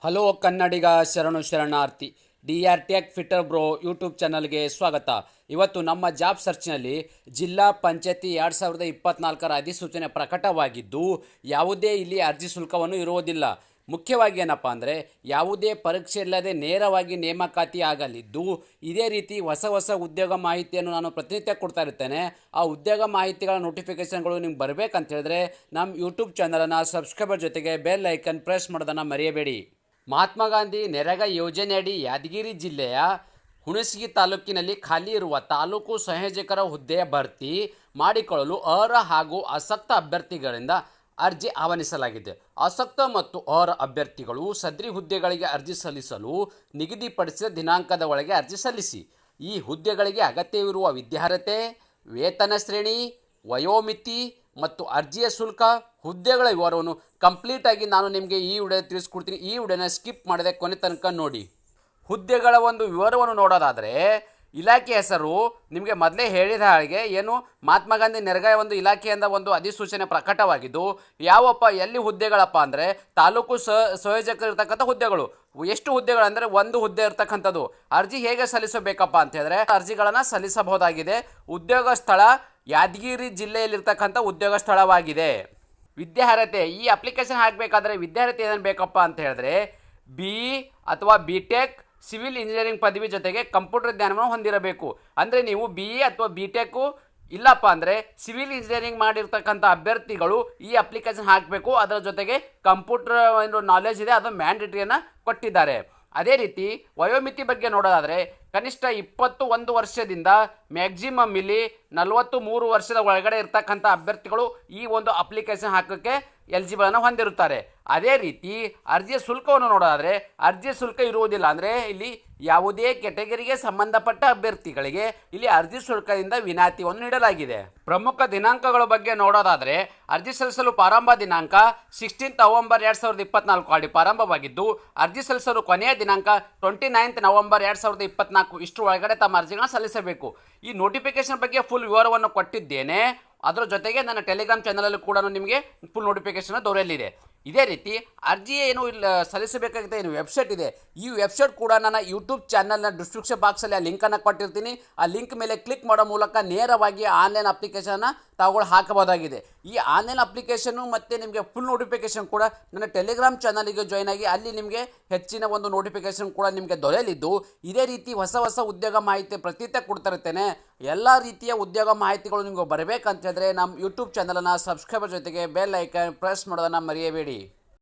Hello ಕನ್ನಡಿಗ ಶರಣಾರ್ಥಿ. DRTech fitter bro YouTube ಚಾನಲ್ಗೆ ಸ್ವಾಗತ. ಇವತ್ತು ನಮ್ಮ ಜಾಬ್ ಸರ್ಚ್ನಲ್ಲಿ ಜಿಲ್ಲಾ ಪಂಚಾಯತಿ 2024ರ ಅಧಿಸೂಚನೆ ಪ್ರಕಟವಾಗಿದ್ದು ಯಾವುದೇ ಇಲ್ಲಿ ಅರ್ಜಿ ಶುಲ್ಕವನ್ನು ಇರುವುದಿಲ್ಲ. ಮುಖ್ಯವಾಗಿ ಏನಪ್ಪ ಅಂದರೆ ಯಾವುದೇ ಪರೀಕ್ಷೆ ಇಲ್ಲದೆ ನೇರವಾಗಿ ನೇಮಕಾತಿ ಆಗಲಿದ್ದು, ಇದೇ ರೀತಿ ಹೊಸ ಉದ್ಯೋಗ ಮಾಹಿತಿಯನ್ನು ನಾನು ಪ್ರತಿನಿತ್ಯ ಕೊಡ್ತಾ ಇರ್ತೇನೆ. ಆ ಉದ್ಯೋಗ ಮಾಹಿತಿಗಳ ನೋಟಿಫಿಕೇಷನ್ಗಳು ನಿಮ್ಗೆ ಬರಬೇಕಂತ ಹೇಳಿದ್ರೆ ನಮ್ಮ ಯೂಟ್ಯೂಬ್ ಚಾನಲನ್ನು ಸಬ್ಸ್ಕ್ರೈಬರ್ ಜೊತೆಗೆ ಬೆಲ್ ಐಕನ್ ಪ್ರೆಸ್ ಮಾಡೋದನ್ನು ಮರೆಯಬೇಡಿ. ಮಹಾತ್ಮ ಗಾಂಧಿ ನರೇಗಾ ಯೋಜನೆಯಡಿ ಯಾದಗಿರಿ ಜಿಲ್ಲೆಯ ಹುಣಸಗಿ ತಾಲೂಕಿನಲ್ಲಿ ಖಾಲಿ ಇರುವ ತಾಲೂಕು ಸಂಯೋಜಕರ ಹುದ್ದೆಯ ಭರ್ತಿ ಮಾಡಿಕೊಳ್ಳಲು ಅರ್ಹ ಹಾಗೂ ಆಸಕ್ತ ಅಭ್ಯರ್ಥಿಗಳಿಂದ ಅರ್ಜಿ ಆಹ್ವಾನಿಸಲಾಗಿದೆ. ಆಸಕ್ತ ಮತ್ತು ಅರ್ಹ ಅಭ್ಯರ್ಥಿಗಳು ಸದರಿ ಹುದ್ದೆಗಳಿಗೆ ಅರ್ಜಿ ಸಲ್ಲಿಸಲು ನಿಗದಿಪಡಿಸಿದ ದಿನಾಂಕದ ಒಳಗೆ ಅರ್ಜಿ ಸಲ್ಲಿಸಿ. ಈ ಹುದ್ದೆಗಳಿಗೆ ಅಗತ್ಯವಿರುವ ವಿದ್ಯಾರ್ಹತೆ, ವೇತನ ಶ್ರೇಣಿ, ವಯೋಮಿತಿ ಮತ್ತು ಅರ್ಜಿಯ ಶುಲ್ಕ, ಹುದ್ದೆಗಳ ವಿವರವನ್ನು ಕಂಪ್ಲೀಟಾಗಿ ನಾನು ನಿಮಗೆ ಈ ವಿಡಿಯೋ ತಿಳಿಸ್ಕೊಡ್ತೀನಿ. ಈ ವಿಡಿಯೋನ ಸ್ಕಿಪ್ ಮಾಡದೆ ಕೊನೆ ತನಕ ನೋಡಿ. ಹುದ್ದೆಗಳ ಒಂದು ವಿವರವನ್ನು ನೋಡೋದಾದರೆ, ಇಲಾಖೆ ಹೆಸರು ನಿಮಗೆ ಮೊದಲೇ ಹೇಳಿದ ಹಾಗೆ ಏನು ಮಹಾತ್ಮ ಗಾಂಧಿ ನರೇಗಾ ಒಂದು ಇಲಾಖೆಯಿಂದ ಒಂದು ಅಧಿಸೂಚನೆ ಪ್ರಕಟವಾಗಿದ್ದು, ಎಲ್ಲಿ ಹುದ್ದೆಗಳಪ್ಪ ಅಂದರೆ ತಾಲೂಕು ಸಂಯೋಜಕರಿರ್ತಕ್ಕಂಥ ಹುದ್ದೆಗಳು. ಎಷ್ಟು ಹುದ್ದೆಗಳು ಅಂದರೆ ಒಂದು ಹುದ್ದೆ ಇರ್ತಕ್ಕಂಥದ್ದು. ಅರ್ಜಿ ಹೇಗೆ ಸಲ್ಲಿಸಬೇಕಪ್ಪ ಅಂತ ಹೇಳಿದ್ರೆ ಅರ್ಜಿಗಳನ್ನು ಸಲ್ಲಿಸಬಹುದಾಗಿದೆ. ಉದ್ಯೋಗ ಸ್ಥಳ ಯಾದಗಿರಿ ಜಿಲ್ಲೆಯಲ್ಲಿರ್ತಕ್ಕಂಥ ಉದ್ಯೋಗ ಸ್ಥಳವಾಗಿದೆ. ವಿದ್ಯಾರ್ಹತೆ, ಈ ಅಪ್ಲಿಕೇಶನ್ ಹಾಕಬೇಕಾದ್ರೆ ವಿದ್ಯಾರ್ಹತೆ ಏನೇನು ಬೇಕಪ್ಪ ಅಂತ ಹೇಳಿದ್ರೆ BE ಅಥವಾ BTech ಸಿವಿಲ್ ಇಂಜಿನಿಯರಿಂಗ್ ಪದವಿ ಜೊತೆಗೆ ಕಂಪ್ಯೂಟರ್ ಜ್ಞಾನವನ್ನು ಹೊಂದಿರಬೇಕು. ಅಂದರೆ ನೀವು BE ಅಥವಾ BTech ಇಲ್ಲಪ್ಪ ಅಂದರೆ ಸಿವಿಲ್ ಇಂಜಿನಿಯರಿಂಗ್ ಮಾಡಿರ್ತಕ್ಕಂಥ ಅಭ್ಯರ್ಥಿಗಳು ಈ ಅಪ್ಲಿಕೇಶನ್ ಹಾಕಬೇಕು. ಅದರ ಜೊತೆಗೆ ಕಂಪ್ಯೂಟರ್ ಒಂದು ನಾಲೆಜ್ ಇದೆ, ಅದು ಮ್ಯಾಂಡೇಟರಿಯನ್ನು ಕೊಟ್ಟಿದ್ದಾರೆ. ಅದೇ ರೀತಿ ವಯೋಮಿತಿ ಬಗ್ಗೆ ನೋಡೋದಾದರೆ ಕನಿಷ್ಠ 21 ವರ್ಷದಿಂದ ಮ್ಯಾಕ್ಸಿಮಮ್ ಇಲ್ಲಿ 43 ವರ್ಷದ ಒಳಗಡೆ ಇರ್ತಕ್ಕಂಥ ಅಭ್ಯರ್ಥಿಗಳು ಈ ಒಂದು ಅಪ್ಲಿಕೇಶನ್ ಹಾಕೋಕ್ಕೆ ಎಲಿಜಿಬಲನ್ನು ಹೊಂದಿರುತ್ತಾರೆ. ಅದೇ ರೀತಿ ಅರ್ಜಿಯ ಶುಲ್ಕವನ್ನು ನೋಡೋದಾದರೆ ಅರ್ಜಿಯ ಶುಲ್ಕ ಇರುವುದಿಲ್ಲ. ಅಂದರೆ ಇಲ್ಲಿ ಯಾವುದೇ ಕೆಟಗರಿಗೆ ಸಂಬಂಧಪಟ್ಟ ಅಭ್ಯರ್ಥಿಗಳಿಗೆ ಇಲ್ಲಿ ಅರ್ಜಿ ಶುಲ್ಕದಿಂದ ವಿನಾಯಿತಿಯನ್ನು ನೀಡಲಾಗಿದೆ. ಪ್ರಮುಖ ದಿನಾಂಕಗಳ ಬಗ್ಗೆ ನೋಡೋದಾದರೆ ಅರ್ಜಿ ಸಲ್ಲಿಸಲು ಪ್ರಾರಂಭ ದಿನಾಂಕ 16 ನವೆಂಬರ್ 2024 ಪ್ರಾರಂಭವಾಗಿದ್ದು, ಅರ್ಜಿ ಸಲ್ಲಿಸಲು ಕೊನೆಯ ದಿನಾಂಕ 29 ನವೆಂಬರ್ 2024 ಇಷ್ಟು ಒಳಗಡೆ ತಮ್ಮ ಅರ್ಜಿಗಳನ್ನು ಸಲ್ಲಿಸಬೇಕು. ಈ ನೋಟಿಫಿಕೇಶನ್ ಬಗ್ಗೆ ಫುಲ್ ವಿವರವನ್ನು ಕೊಟ್ಟಿದ್ದೇನೆ. ಅದರ ಜೊತೆಗೆ ನನ್ನ ಟೆಲಿಗ್ರಾಮ್ ಚಾನಲಲ್ಲಿ ಕೂಡ ನಿಮಗೆ ಫುಲ್ ನೋಟಿಫಿಕೇಶನ್ ದೊರೆಯಲಿದೆ. ಇದೇ ರೀತಿ ಅರ್ಜಿ ಏನು ಇಲ್ಲ ಸಲ್ಲಿಸಬೇಕಾಗಿದೆ ಏನು ವೆಬ್ಸೈಟ್ ಇದೆ, ಈ ವೆಬ್ಸೈಟ್ ಕೂಡ ನನ್ನ ಯೂಟ್ಯೂಬ್ ಚಾನಲ್ನ ಡಿಸ್ಕ್ರಿಪ್ಷನ್ ಬಾಕ್ಸಲ್ಲಿ ಆ ಲಿಂಕನ್ನು ಕೊಟ್ಟಿರ್ತೀನಿ. ಆ ಲಿಂಕ್ ಮೇಲೆ ಕ್ಲಿಕ್ ಮಾಡೋ ಮೂಲಕ ನೇರವಾಗಿ ಆನ್ಲೈನ್ ಅಪ್ಲಿಕೇಶನ್ನ ತಾವುಗಳು ಹಾಕಬಹುದಾಗಿದೆ. ಈ ಆನ್ಲೈನ್ ಅಪ್ಲಿಕೇಶನ್ನು ಮತ್ತು ನಿಮಗೆ ಫುಲ್ ನೋಟಿಫಿಕೇಶನ್ ಕೂಡ ನನ್ನ ಟೆಲಿಗ್ರಾಮ್ ಚಾನಲಿಗೆ ಜಾಯ್ನ್ ಆಗಿ ಅಲ್ಲಿ ನಿಮಗೆ ಹೆಚ್ಚಿನ ಒಂದು ನೋಟಿಫಿಕೇಶನ್ ಕೂಡ ನಿಮಗೆ ದೊರೆಯಲಿದ್ದು, ಇದೇ ರೀತಿ ಹೊಸ ಉದ್ಯೋಗ ಮಾಹಿತಿ ಪ್ರತಿನಿತ್ಯ ಕೊಡ್ತಾ ಇರ್ತೇನೆ. ಎಲ್ಲ ರೀತಿಯ ಉದ್ಯೋಗ ಮಾಹಿತಿಗಳು ನಿಮಗೆ ಬರಬೇಕಂತ ಹೇಳಿದ್ರೆ ನಮ್ಮ ಯೂಟ್ಯೂಬ್ ಚಾನಲನ್ನು ಸಬ್ಸ್ಕ್ರೈಬರ್ ಜೊತೆಗೆ ಬೆಲ್ ಐಕನ್ ಪ್ರೆಸ್ ಮಾಡೋದನ್ನು ಮರೆಯಬೇಡಿ.